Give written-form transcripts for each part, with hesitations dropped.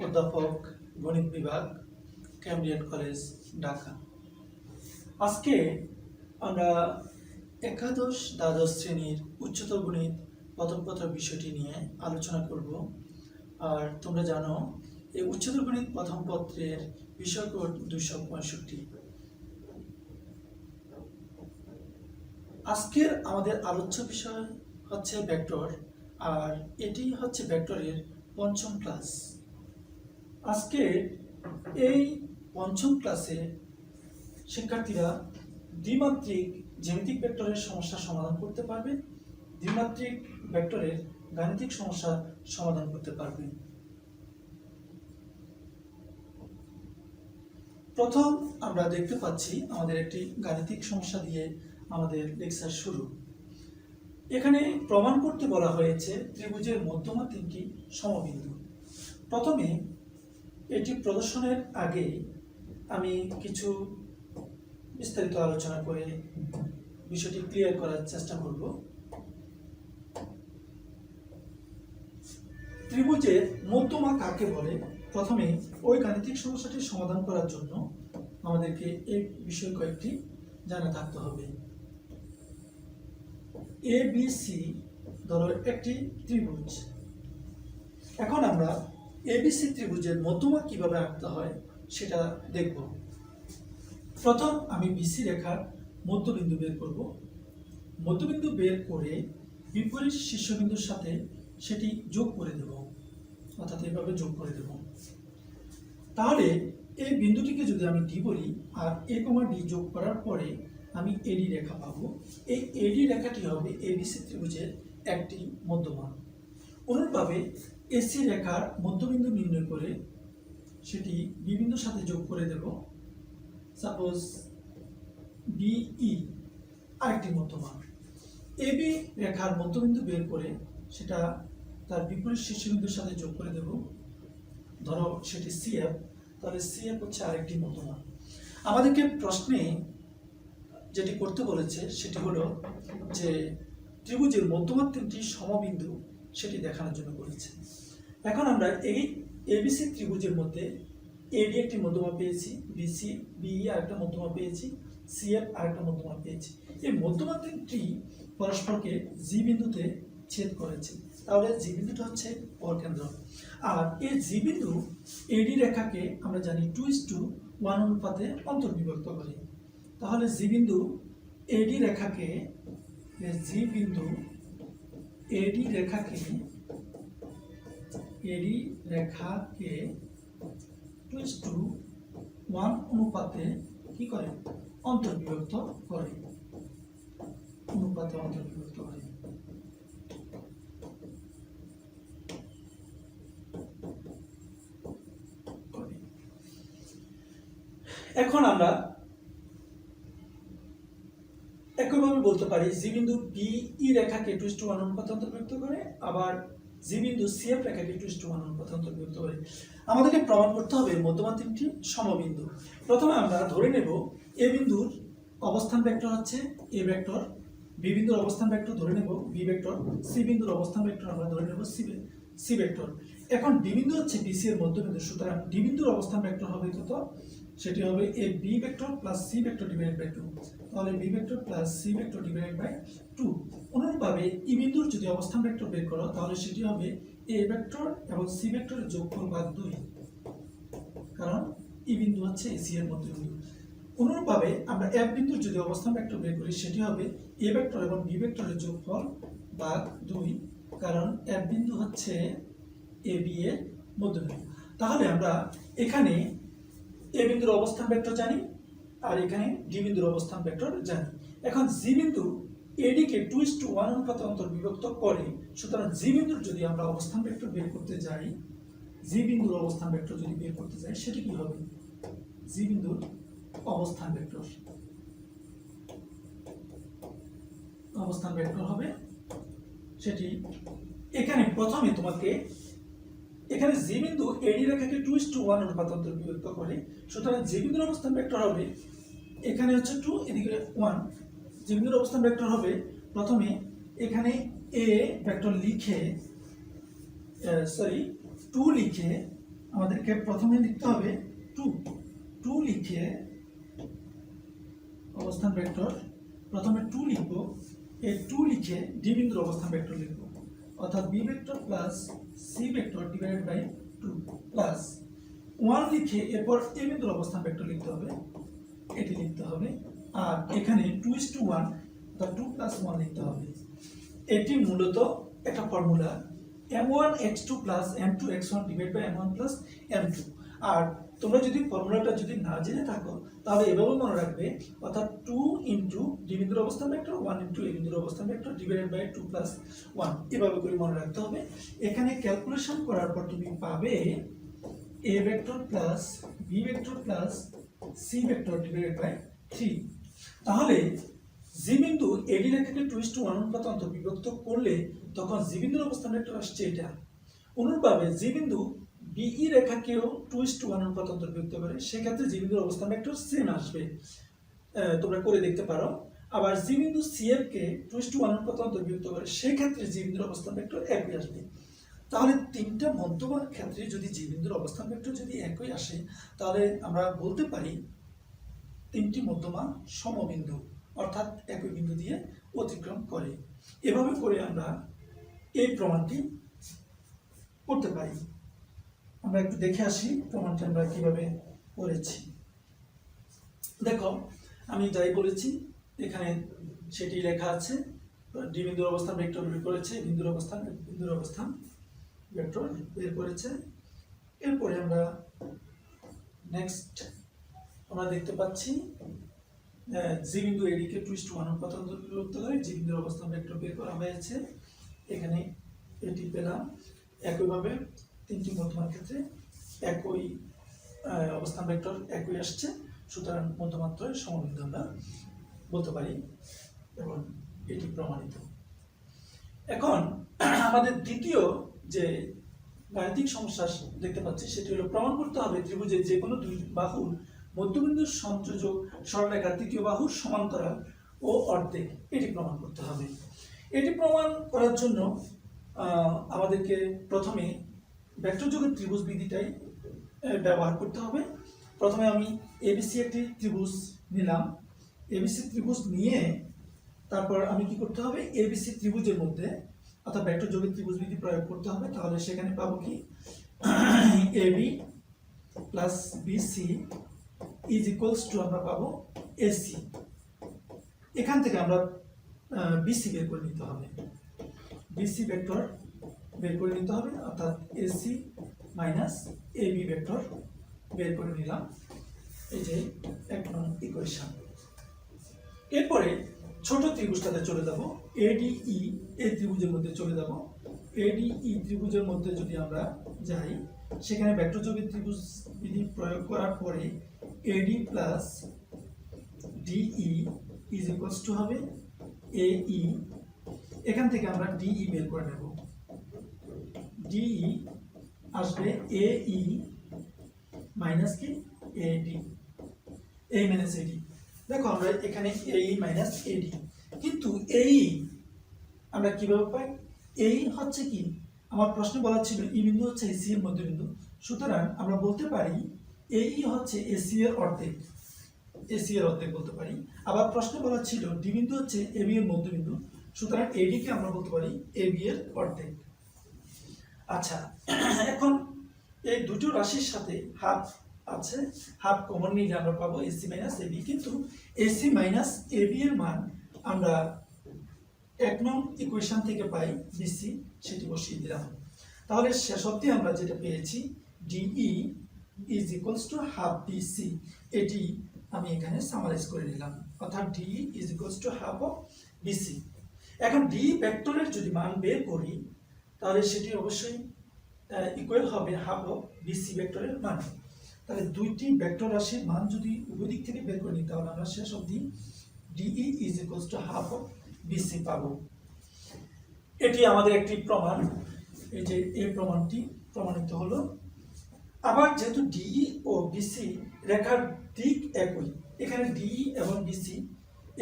অধ্যাপক, গণিত বিভাগ, ক্যামব্রিয়ান কলেজ, ঢাকা। আজকে আমরা একাদশ দ্বাদশ শ্রেণীর উচ্চতর গণিত প্রথম পত্র বিষয়টি নিয়ে আলোচনা করব। আর তোমরা জানো এই উচ্চতর গণিত প্রথম পত্রের বিষয় কোড 265। আজকের আমাদের আলোচ্য বিষয় হচ্ছে ভেক্টর, আর এটি হচ্ছে ভেক্টরের পঞ্চম ক্লাস। আজকে এই পঞ্চম ক্লাসে শিক্ষার্থীরা দ্বিমাত্রিক জ্যামিতিক ভেক্টরের সমস্যা সমাধান করতে পারবে, দ্বিমাত্রিক ভেক্টরের গাণিতিক সমস্যা সমাধান করতে পারবে। প্রথম আমরা দেখতে পাচ্ছি আমাদের একটি গাণিতিক সমস্যা দিয়ে আমাদের লেকচার শুরু। এখানে প্রমাণ করতে বলা হয়েছে ত্রিভুজের মধ্যমা তিনটি সমবিন্দু। প্রথমে এটি প্রদর্শনের আগে আমি কিছু বিস্তারিত আলোচনা করে বিষয়টি ক্লিয়ার করার চেষ্টা করব। ত্রিভুজের মধ্যমা কাকে বলে, প্রথমে ওই গাণিতিক সমস্যাটি সমাধান করার জন্য আমাদেরকে এই বিষয় কয়েকটি জানা থাকতে হবে। এবিসি ধরো একটি ত্রিভুজ। এখন আমরা এবিসি ত্রিভুজের মধ্যমা কিভাবে আঁকতে হয় সেটা দেখব। প্রথম আমি বিসি রেখার মধ্যবিন্দু বের করব। মধ্যবিন্দু বের করে বিপরীত শীর্ষবিন্দুর সাথে সেটি যোগ করে দেব, অর্থাৎ এভাবে যোগ করে দেব। তাহলে এই বিন্দুটিকে যদি আমি ডি বলি, আর এ কমা ডি যোগ করার পরে আমি এডি রেখা পাবো। এই এডি রেখাটি হবে এবিসি ত্রিভুজের একটি মধ্যমা। অনুরূপভাবে এসি রেখার মধ্যবিন্দু নির্ণয় করে সেটি বি বিন্দুর সাথে যোগ করে দেব। সাপোজ বিই আরেকটি মধ্যমা। এবি রেখার মধ্যবিন্দু বের করে সেটা তার বিপরীত শীর্ষবিন্দুর সাথে যোগ করে দেব, ধরো সেটি সিএফ। তাহলে সিএফ হচ্ছে আরেকটি মধ্যমা। আমাদেরকে প্রশ্নে যেটি করতে বলেছে সেটি হলো যে ত্রিভুজের মধ্যমা তিনটি সমবিন্দু সেটি দেখানোর জন্য বলেছে। এখন আমরা এই এবিসি ত্রিভুজের মধ্যে এডি একটি মধ্যমা পেয়েছি, বিসি বিই আরেকটা মধ্যমা পেয়েছি, সিএফ আরেকটা মধ্যমা পেয়েছি। এই মধ্যমা তিনটি পরস্পরকে জি বিন্দুতে ছেদ করেছে। তাহলে জি বিন্দুটা হচ্ছে পরকেন্দ্র। আর এই জি বিন্দু এডি রেখাকে আমরা জানি 2:1 অনুপাতে অন্তর্বিভক্ত করি। তাহলে জি বিন্দু এডি রেখাকে 2:1 অনুপাতে কি করে? অন্তর্বিভক্ত করে। এখন আমরা একইভাবে বলতে পারি জি বিন্দু বিই রেখাকে 2:1 অনুপাতে অন্তর্ভুক্ত করে, আবার জি বিন্দু সিএফ রেখাকে 2:1 অনুপাতে অন্তর্ভুক্ত করে। আমাদেরকে প্রমাণ করতে হবে মধ্যমা তিনটি সমবিন্দু। প্রথমে আমরা ধরে নেব এ বিন্দুর অবস্থান ভেক্টর হচ্ছে এ ভেক্টর, বি বিন্দুর অবস্থান ভেক্টর ধরে নেব বি ভেক্টর, সি বিন্দুর অবস্থান ভেক্টর আমরা ধরে নেব সি ভেক্টর। এখন ডি বিন্দু হচ্ছে বিসি এর মধ্যবিন্দু, সুতরাং ডি বিন্দুর অবস্থান ভেক্টর হবে কত? সেটি হবে A B vector plus C vector divided by 2। তাহলে B vector plus C vector divided by 2। অনুরূপভাবে ই বিন্দুর যদি অবস্থান ভেক্টর বের করো তাহলে সেটি হবে এ ভেক্টর এবং সি ভেক্টরের যোগফল ভাগ 2, কারণ ই বিন্দু হচ্ছে এসি এর মধ্যবিন্দু। অনুরূপভাবে আমরা এফ বিন্দুর যদি অবস্থান ভেক্টর বের করি সেটি হবে এ ভেক্টর এবং বি ভেক্টরের যোগফল ভাগ 2, কারণ এফ বিন্দু হচ্ছে এ বি এর মধ্যবিন্দু। তাহলে আমরা এখানে এ বিন্দুর অবস্থান ভেক্টর জানি, আর এখানে ডি বিন্দুর অবস্থান ভেক্টর জানি। এখন জি বিন্দু এডি কে 2:1 অনুপাতে অন্তর্বিভক্ত করে, সুতরাং জি বিন্দুর যদি আমরা অবস্থান ভেক্টর বের করতে যাই, জি বিন্দুর অবস্থান ভেক্টর যদি বের করতে যাই সেটি কি হবে? জি বিন্দুর অবস্থান ভেক্টর হবে সেটি এখানে প্রথমে তোমাকে এখানে জি বিন্দু এডি রেখাকে 2:1 অনুপাতে অন্তর্বিভক্ত করে, সুতরাং জি বিন্দুর অবস্থান ভেক্টর হবে এখানে হচ্ছে 2, এদিকে 1। জি বিন্দুর অবস্থান ভেক্টর হবে প্রথমে এখানে এ ভেক্টর লিখে 2 লিখে আমাদেরকে প্রথমে লিখতে হবে 2 2 লিখে অবস্থান ভেক্টর প্রথমে 2 লিখব, এই 2 লিখে ডি বিন্দুর অবস্থান ভেক্টর লিখব, অর্থাৎ B vector plus C vector divided by 2 plus 1 লিখে এরপর এ বিন্দুর অবস্থান ভেক্টর লিখতে হবে, এটি লিখতে হবে। আর এখানে 2:1 অর্থাৎ 2 + 1 লিখতে হবে। এটি মূলত একটা formula m1x2 + m2x1 divide by m1 + m2। আর তোমরা যদি ফর্মুলাটা যদি না জেনে থাকো তাহলে এভাবে মনে রাখবে, অর্থাৎ 2 ইনটু ডি বিন্দুর অবস্থান ভেক্টর 1 ইনটু এ বিন্দুর অবস্থান ভেক্টর ডিভাইডেড বাই 2 + 1, এভাবে করে মনে রাখতে হবে। এখানে ক্যালকুলেশন করার পর তুমি পাবে a vector plus b vector plus c vector divided by 3। তাহলে জি বিন্দু এডি রেখাকে 2:1 অনুপাত অন্তর্বিভক্ত করলে তখন জি বিন্দুর অবস্থান ভেক্টর আসছে এটা। অনুরূপভাবে জি বিন্দু বিই রেখাকেও 2:1 অনুপাত অন্তর্বিভক্ত করে, সেক্ষেত্রে জি বিন্দুর অবস্থান ভেক্টর সেম আসবে, তোমরা করে দেখতে পারো। আবার জি বিন্দু সিএফ কে 2:1 অনুপাত অন্তর্বিভক্ত করে, সেক্ষেত্রে জি বিন্দুর অবস্থান ভেক্টর একই আসবে। তাহলে তিনটা মধ্যমার ক্ষেত্রে যদি জি বিন্দুর অবস্থান ভেক্টর যদি একই আসে, তাহলে আমরা বলতে পারি তিনটি মধ্যমা সমবিন্দু, অর্থাৎ একই বিন্দু দিয়ে অতিক্রম করে। এভাবে করে আমরা এই প্রমাণটি করতে পারি। আমরা একটু দেখে আসি প্রমাণটি আমরা কিভাবে করেছি। দেখো, আমি যাই বলেছি এখানে সেটি লেখা আছে। ডি বিন্দুর অবস্থান ভেক্টর বের করেছে, বিন্দুর অবস্থান ভেক্টর বের করেছে। এরপরে আমরা নেক্সট আমরা দেখতে পাচ্ছি জি বিন্দু এডিকে 2:1 অনুপাত অন্তর্ভুক্ত করে জি বিন্দুর অবস্থান ভেক্টর বের করা হয়েছে। এখানে এটি পেলাম। একইভাবে তিনটি মধ্যমার ক্ষেত্রে একই অবস্থান ভেক্টর একই আসছে, সুতরাং মধ্যমাত্রায় সমবিন্দু আমরা বলতে পারি এবং এটি প্রমাণিত। এখন আমাদের দ্বিতীয় যে গাণিতিক সমস্যা দেখতে পাচ্ছি সেটি হলো প্রমাণ করতে হবে ত্রিভুজের যে কোনো দুই বাহুর মধ্যবিন্দুর সংযোজক সরলরেখার তৃতীয় বাহুর সমান্তরাল ও অর্ধেক, এটি প্রমাণ করতে হবে। এটি প্রমাণ করার জন্য আমাদেরকে প্রথমে ভেক্টর যোগের ত্রিভুজ বিধিটাই ব্যবহার করতে হবে। প্রথমে আমি এবিসি একটি ত্রিভুজ নিলাম, এবিসি ত্রিভুজ নিয়ে তারপর আমি কি করতে হবে, এবিসি ত্রিভুজের মধ্যে অর্থাৎ ভেক্টর যোগের ত্রিভুজ বিধি প্রয়োগ করতে হবে। তাহলে সেখানে পাবো কি AB plus BC is equals to আমরা পাবো এসি। এখান থেকে আমরা বিসি বের করে নিতে হবে, বিসি ভেক্টর বের করে নিতে হবে, অর্থাৎ এসি মাইনাস এবি ভেক্টর বের করে নিলাম। এই যে এক নম্বর ইকুয়েশন। এরপরে ছোট ত্রিভুজটাতে চলে যাব, এডিই এই ত্রিভুজের মধ্যে চলে যাব। এডিই ত্রিভুজের মধ্যে যদি আমরা যাই, সেখানে ভেক্টর যোগের ত্রিভুজ বিধি প্রয়োগ করার পরে AD plus DE is equals to হবে এই। এখান থেকে আমরা ডিই বের করে নেব, ডিই আসবে এই মাইনাস কি এডি, এই মাইনাস এডি। দেখো আমরা এখানে এই মাইনাস এডি, কিন্তু এই আমরা কিভাবে পাই? এই হচ্ছে কি, আমার প্রশ্নে বলা ছিল ই বিন্দু হচ্ছে এসি এর মধ্যবিন্দু, সুতরাং আমরা বলতে পারি এই হচ্ছে এসি এর অর্ধেক, এসি এর অর্ধেক বলতে পারি। আবার প্রশ্নে বলা ছিল ডি বিন্দু হচ্ছে এবি এর মধ্যবিন্দু, সুতরাং এডি কে আমরা বলতে পারি এবি এর অর্ধেক। আচ্ছা, এখন এই দুটো রাশির সাথে হাফ আছে, হাফ কমন নিলে আমরা পাবো এসি মাইনাস এবি, কিন্তু এসি মাইনাস এবি এর মান আমরা এক নং ইকুয়েশন থেকে পাই বিসি, সেটি বসিয়ে দিলাম। তাহলে শেষ অবধি আমরা যেটা পেয়েছি DE is equals to half BC, এটি আমি এখানে সামারাইজ করে নিলাম, অর্থাৎ DE is equals to half of BC. এখন ডি ভেক্টরের যদি মান বের করি তাহলে সেটি অবশ্যই ইকুয়াল হবে হাফ অফ বিসি ভেক্টরের মান। তাহলে দুইটি ভেক্টর রাশির মান যদি উভয় দিক থেকে বের করে নিই তাহলে আমরা শেষ অবধি DE is equals to half of BC পাবো। এটি আমাদের একটি প্রমাণ, এই যে এই প্রমাণটি প্রমাণিত হলো। আবার যেহেতু ডিই ও বিসি রেখার দিক একই, এখানে ডিই এবং বিসি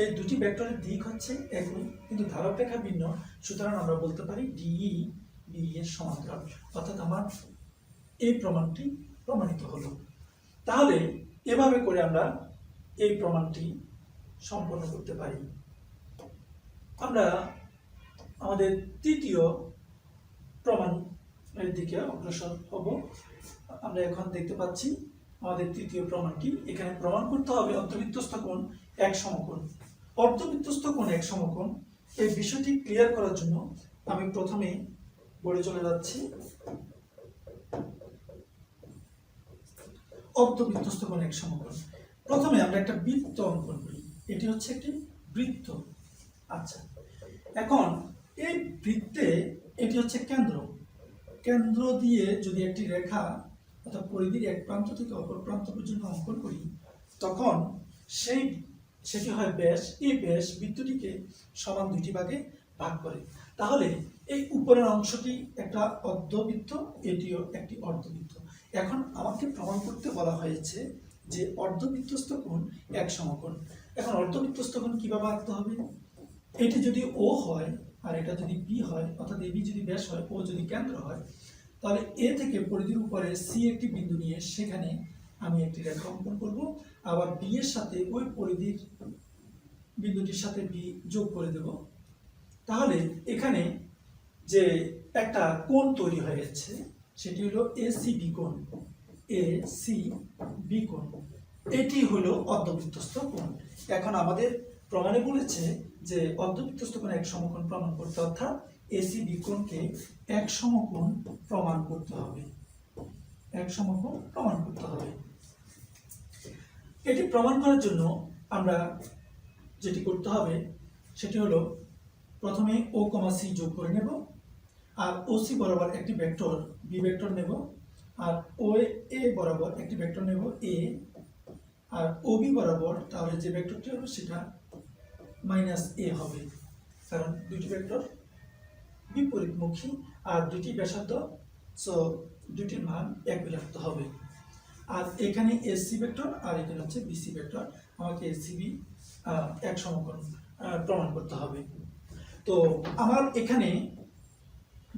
এই দুটি ভেক্টরের দিক হচ্ছে একই কিন্তু ধারক রেখা ভিন্ন, সুতরাং আমরা বলতে পারি ডিই বি এর সমান্তরাল। অর্থাৎ আমার এই প্রমাণটি প্রমাণিত হলো। তাহলে এভাবে করে আমরা এই প্রমাণটি সম্পন্ন করতে পারি। আমরা আমাদের তৃতীয় প্রমাণের দিকে অগ্রসর হব। আমরা এখন দেখতে পাচ্ছি আমাদের তৃতীয় প্রমাণটি। এখানে প্রমাণ করতে হবে অর্ধবৃত্তস্থ কোণ এক সমকোণ। অর্ধবৃত্তস্থ কোণ এক সমকোণ, এই বিষয়টি ক্লিয়ার করার জন্য আমি প্রথমে বোর্ডে চলে যাচ্ছি। অর্ধবৃত্তস্থ কোণ এক সমকোণ, প্রথমে আমরা একটা বৃত্ত অঙ্কন করি। এটি হচ্ছে একটি বৃত্ত। আচ্ছা, এখন এই বৃত্তে এটি হচ্ছে কেন্দ্র। কেন্দ্র দিয়ে যদি একটি রেখা অর্থাৎ পরিধির এক প্রান্ত থেকে অপর প্রান্ত পর্যন্ত অঙ্কন করি, তখন সেটি হয় ব্যাস। এই ব্যাস বৃত্তটিকে সমান দুইটি ভাগে ভাগ করে। তাহলে এই উপরের অংশটি একটা অর্ধবৃত্ত, এটিও একটি অর্ধবৃত্ত। এখন আমাকে প্রমাণ করতে বলা হয়েছে যে অর্ধবৃত্তস্থ কোণ এক সমকোণ। এখন অর্ধবৃত্তস্থ কোণ কিভাবে আঁকতে হবে? এটি যদি ও হয় আর এটা যদি বি হয়, অর্থাৎ এবি যদি ব্যাস হয়, ও যদি কেন্দ্র হয়, তাহলে এ থেকে পরিধির উপরে সি একটি বিন্দু নিয়ে সেখানে আমি একটি রেখা অঙ্কন করব। আবার বি এর সাথে ওই পরিধির বিন্দুটির সাথে বি যোগ করে দেব। তাহলে এখানে যে একটা কোণ তৈরি হয়ে গেছে সেটি হলো এসিবি কোণ। এসিবি কোণ, এটি হলো অর্ধবৃত্তস্থ কোণ। এখন আমাদের প্রমাণে বলেছে যে অর্ধবৃত্তস্থ কোণ এক সমকোণ প্রমাণ করতে, অর্থাৎ এসিবি কোণকে এক সমকোণ প্রমাণ করতে হবে। এক সমকোণ প্রমাণ করতে হবে। এটি প্রমাণ করার জন্য আমরা যেটি করতে হবে সেটি হলো প্রথমে ও কমা সি যোগ করে নেব, আর ও সি বরাবর একটি ভেক্টর বি ভেক্টর নেব, আর ও এ বরাবর একটি ভেক্টর নেব এ, আর ও বি বরাবর তাহলে যে ভেক্টরটি হবে সেটা মাইনাস এ হবে, কারণ দুটি ভেক্টর বিপরীতমুখী আর দুটি ব্যাসার্ধ, সো দুটির মান একই রাখতে হবে। আর এখানে এসি ভেক্টর আর এখানে হচ্ছে বিসি ভেক্টর, আমাকে এসিবি এক সমকোণ প্রমাণ করতে হবে। তো আমার এখানে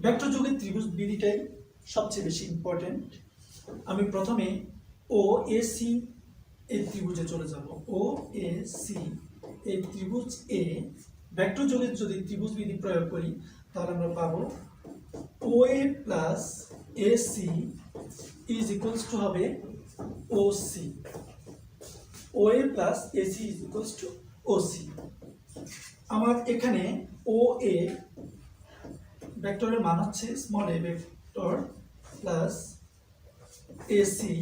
ভেক্টর যোগের ত্রিভুজ বিধিটাই সবচেয়ে বেশি ইম্পর্টেন্ট। আমি প্রথমে ও এ সি এই ত্রিভুজে চলে যাব। ও এ সি এই ত্রিভুজ এ ভেক্টর যোগের যদি ত্রিভুজ বিধি প্রয়োগ করি তাহলে আমরা পাবো O A plus A C is equals to হবে O C. O A plus A C is equals to O C. আমার এখানে ও এ ভেক্টরের মান হচ্ছে small A vector plus A C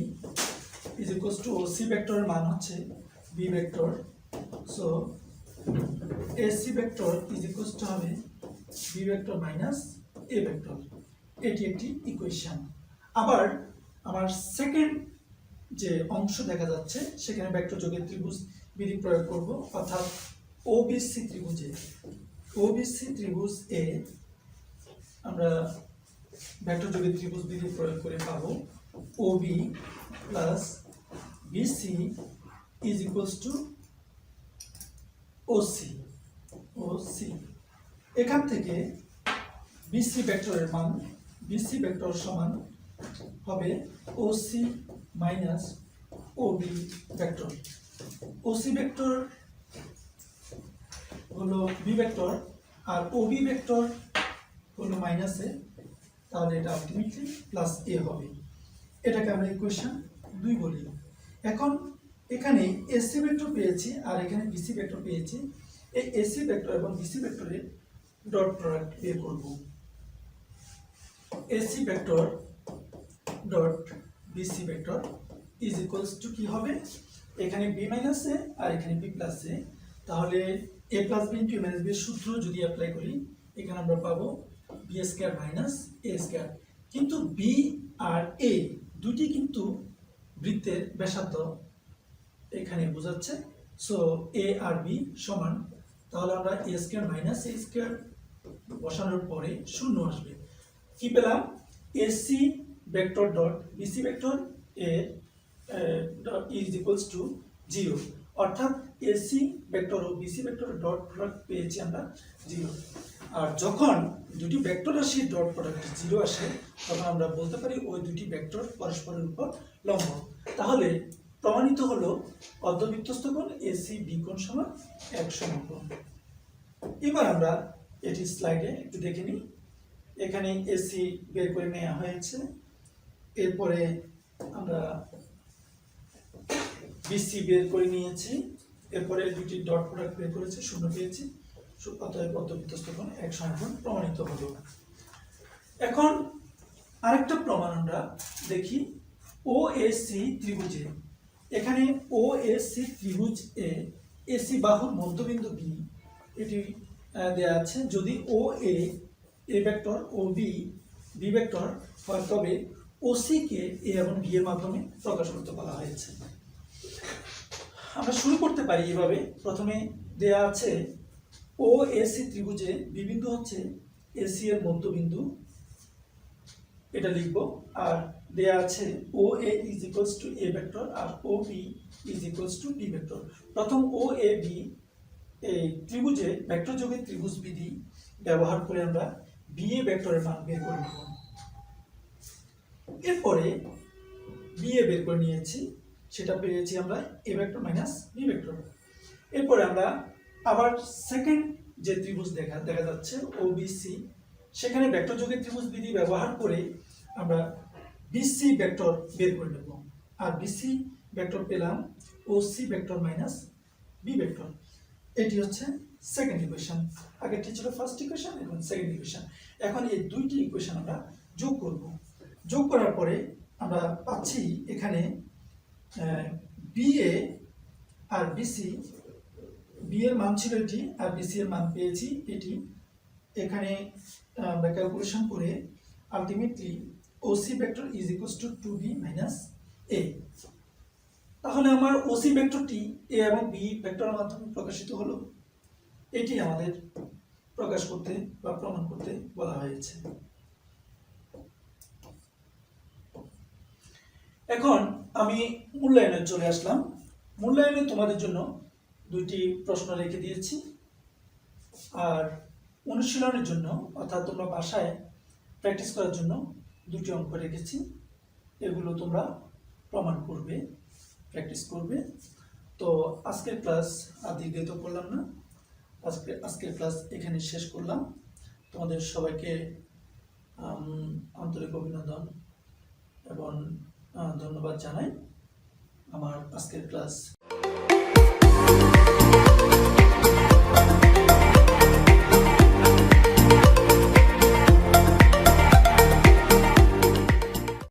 is equals to O C ভেক্টরের মান হচ্ছে B vector. So A C vector is equals to হবে B vector minus A vector. এটি একটি ইকুয়েশন। আবার আমার সেকেন্ড যে অংশ দেখা যাচ্ছে সেখানে ভেক্টর যোগের ত্রিভুজ বিধি প্রয়োগ করব, অর্থাৎ ওবিসি ত্রিভুজে ওবিসি ত্রিভুজ এ আমরা ভেক্টর যোগের ত্রিভুজ বিধি প্রয়োগ করে পাবো OB plus BC is equals to OC. OC এখান থেকে বিসি ভেক্টরের মান, বিসি ভেক্টর সমান হবে OC minus OB vector. OC vector হলো বি ভেক্টর আর ওবি ভেক্টর হলো মাইনাস এ, তাহলে এটা আলটিমেটলি প্লাস এ হবে। এটাকে আমরা ইকুয়েশন 2 বলি। এখন এখানে এসি ভেক্টর পেয়েছি আর এখানে বিসি ভেক্টর পেয়েছি। এই এসি ভেক্টর এবং বিসি ভেক্টরের ডট প্রোডাক্ট বের করব। AC vector dot BC vector is equals to কি হবে, এখানে বি মাইনাস এ আর এখানে বি প্লাস এ, তাহলে এ প্লাস বি ইন্টু এ মাইনাস বি সূত্র যদি অ্যাপ্লাই করি এখানে আমরা পাবো B square minus A square. কিন্তু বি আর এ দুটি কিন্তু বৃত্তের ব্যাসার্ধ এখানে বোঝাচ্ছে, সো এ আর বি সমান, তাহলে আমরা A square minus A square বসানোর পরে শূন্য আসবে। কি পেলাম, AC vector dot BC vector A is equals to 0, অর্থাৎ এসি ভেক্টর ও বিসি ভেক্টর ডট প্রোডাক্ট পেয়েছি আমরা 0। আর যখন দুটি ভেক্টর রাশির ডট প্রোডাক্ট 0 আসে তখন আমরা বলতে পারি ওই দুটি ভেক্টর পরস্পরের উপর লম্ব। তাহলে প্রমাণিত হলো অর্ধবৃত্তস্থ কোণ এসি বি কোণ সমান 1 সমকোণ। এবার আমরা এটি স্লাইডে একটু দেখে নিই। এখানে এসি বের করে নেওয়া হয়েছে, এরপরে আমরা বিসি বের করে নিয়েছি, এরপরে দুটি ডট প্রোডাক্ট বের করেছি, শূন্য পেয়েছি, অতএব অর্ধবৃত্তস্থ কোণ 1 সমকোণ প্রমাণিত হলো। এখন আরেকটা প্রমাণ আমরা দেখি ওএসি ত্রিভুজে। এখানে ওএসি ত্রিভুজ এ এসি বাহুর মধ্যবিন্দু বি এটি দেয়া আছে। যদি O A vector O B vector হয় তবে ওসি কে এ এবং বি এর মাধ্যমে প্রকাশ করতে বলা হয়েছে। আমরা শুরু করতে পারি এভাবে। প্রথমে দেয়া আছে ও এসি ত্রিভুজে বি বিন্দু হচ্ছে এসি এর মধ্যবিন্দু, এটা লিখব। আর দেয়া আছে O A is equals to A vector আর O B is equals to B vector. প্রথম ও এ বি এই ত্রিভুজে ভেক্টর যোগের ত্রিভুজ বিধি ব্যবহার করে আমরা বি এ ভেক্টরের মান বের করে নেব। এরপরে বি এ বের করে নিয়েছি, সেটা পেয়েছি আমরা A vector minus B vector. এরপরে আমরা আবার সেকেন্ড যে ত্রিভুজ দেখা যাচ্ছে ও বি সি, সেখানে ভেক্টর যোগের ত্রিভুজ বিধি ব্যবহার করে আমরা বিসি ভেক্টর বের করে নেব। আর বিসি ভেক্টর পেলাম O C vector minus B vector. এটি হচ্ছে সেকেন্ড ইকুয়েশন। আগেরটি ছিল ফার্স্ট ইকুয়েশন, এখন সেকেন্ড ইকুয়েশন। এখন এই দুইটি ইকুয়েশন আমরা যোগ করব। যোগ করার পরে আমরা পাচ্ছি এখানে বিএ আর বিসি, বি এর মান ছিল এটি আর বিসি এর মান পেয়েছি এটি। এখানে আমরা ক্যালকুলেশন করে ultimately OC vector is equals two 2b minus a। তাহলে আমার ওসি ভেক্টরটি এ এবং বি ভেক্টরের মাধ্যমে প্রকাশিত হলো। এটি আমাদের প্রকাশ করতে বা প্রমাণ করতে বলা হয়েছে। এখন আমি মূল্যায়নে চলে আসলাম। মূল্যায়নে তোমাদের জন্য দুইটি প্রশ্ন রেখে দিয়েছি আর অনুশীলনের জন্য অর্থাৎ তোমরা বাসায় প্র্যাকটিস করার জন্য দুটি অঙ্ক রেখেছি। এগুলো তোমরা প্রমাণ করবে, প্র্যাকটিস করবে। তো আজকের ক্লাস আর দীর্ঘায়িত করলাম না, আজকের ক্লাস এখানে শেষ করলাম। তোমাদের সবাইকে আন্তরিক অভিনন্দন এবং ধন্যবাদ জানাই। আমার আজকের ক্লাস